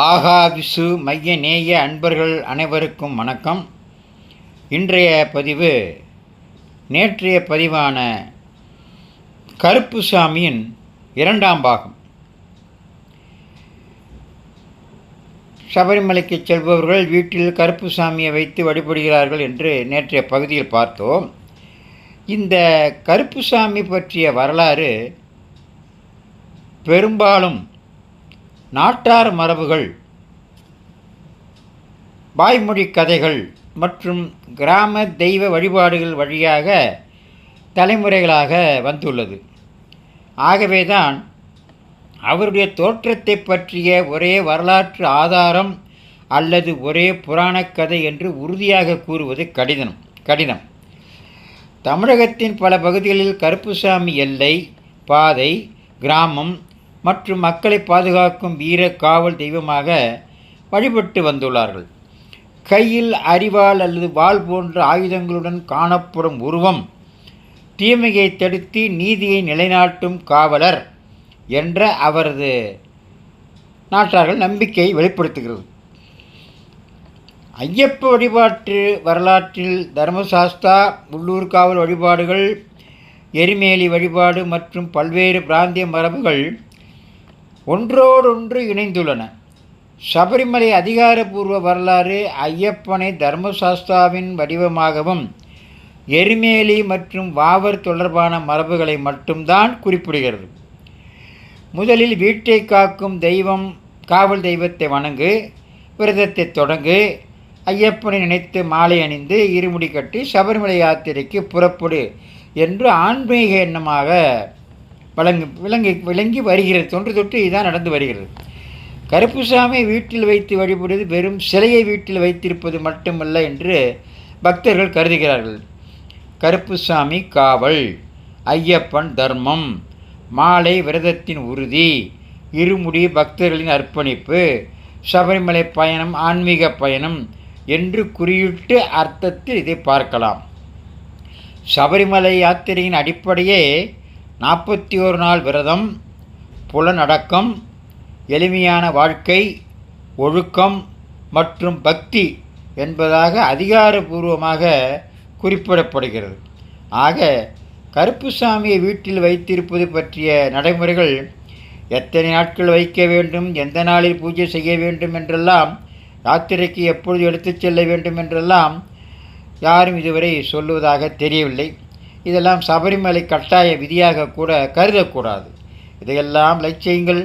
ஆகாவிசு மைய நேய அன்பர்கள் அனைவருக்கும் வணக்கம். இன்றைய பதிவு நேற்றைய பதிவான கருப்புசாமியின் இரண்டாம் பாகம். சபரிமலைக்கு செல்பவர்கள் வீட்டில் கருப்புசாமியை வைத்து வழிபடுகிறார்கள் என்று நேற்றைய பகுதியில் பார்த்தோம். இந்த கருப்புசாமி பற்றிய வரலாறு பெரும்பாலும் நாட்டார் மரபுகள், வாய்மொழி கதைகள் மற்றும் கிராம தெய்வ வழிபாடுகள் வழியாக தலைமுறைகளாக வந்துள்ளது. ஆகவேதான் அவருடைய தோற்றத்தை பற்றிய ஒரே வரலாற்று ஆதாரம் அல்லது ஒரே புராணக் கதை என்று உறுதியாக கூறுவது கடினம். தமிழகத்தின் பல பகுதிகளில் கருப்புசாமி எல்லை, பாதை, கிராமம் மற்றும் மக்களை பாதுகாக்கும் வீர காவல் தெய்வமாக வழிபட்டு வந்துள்ளார்கள். கையில் அரிவாள் அல்லது வாள் போன்ற ஆயுதங்களுடன் காணப்படும் உருவம் தீமையை தடுத்து நீதியை நிலைநாட்டும் காவலர் என்ற அவரது நாட்டார்கள் நம்பிக்கையை வெளிப்படுத்துகிறது. ஐயப்ப வழிபாட்டு வரலாற்றில் தர்மசாஸ்தா, உள்ளூர் காவல் வழிபாடுகள், எரிமேலி வழிபாடு மற்றும் பல்வேறு பிராந்திய மரபுகள் ஒன்றோடொன்று இணைந்துள்ளன. சபரிமலை அதிகாரப்பூர்வ வரலாறு ஐயப்பனை தர்மசாஸ்தாவின் வடிவமாகவும் எரிமேலி மற்றும் வாவர் தொடர்பான மரபுகளை மட்டும்தான் குறிப்பிடுகிறது. முதலில் வீட்டை காக்கும் தெய்வம், காவல் தெய்வத்தை வணங்கு, விரதத்தை தொடங்கு, ஐயப்பனை நினைத்து மாலை அணிந்து இருமுடி கட்டி சபரிமலை யாத்திரைக்கு புறப்படு என்று ஆன்மீக எண்ணமாக விளங்கி வருகிறது. தொன்று தொட்டு இதுதான் நடந்து வருகிறது. கருப்புசாமி வீட்டில் வைத்து வழிபடுவது வெறும் சிலையை வீட்டில் வைத்திருப்பது மட்டுமல்ல என்று பக்தர்கள் கருதுகிறார்கள். கருப்புசாமி காவல், ஐயப்பன் தர்மம், மாலை விரதத்தின் உறுதி, இருமுடி பக்தர்களின் அர்ப்பணிப்பு, சபரிமலை பயணம் ஆன்மீக பயணம் என்று குறியிட்டு அர்த்தத்தில் இதை பார்க்கலாம். சபரிமலை யாத்திரையின் அடிப்படையே 41 நாள் விரதம், புலனடக்கம், எளிமையான வாழ்க்கை, ஒழுக்கம் மற்றும் பக்தி என்பதாக அதிகாரபூர்வமாக குறிப்பிடப்படுகிறது. ஆக கருப்புசாமியை வீட்டில் வைத்திருப்பது பற்றிய நடைமுறைகள், எத்தனை நாட்கள் வைக்க வேண்டும், எந்த நாளில் பூஜை செய்ய வேண்டும் என்றெல்லாம், யாத்திரைக்கு எப்பொழுது எடுத்துச் செல்ல வேண்டும் என்றெல்லாம் யாரும் இதுவரை சொல்லுவதாக தெரியவில்லை. இதெல்லாம் சபரிமலை கட்டாய விதியாக கூட கருதக்கூடாது. இதையெல்லாம் லைக் செய்யுங்கள்.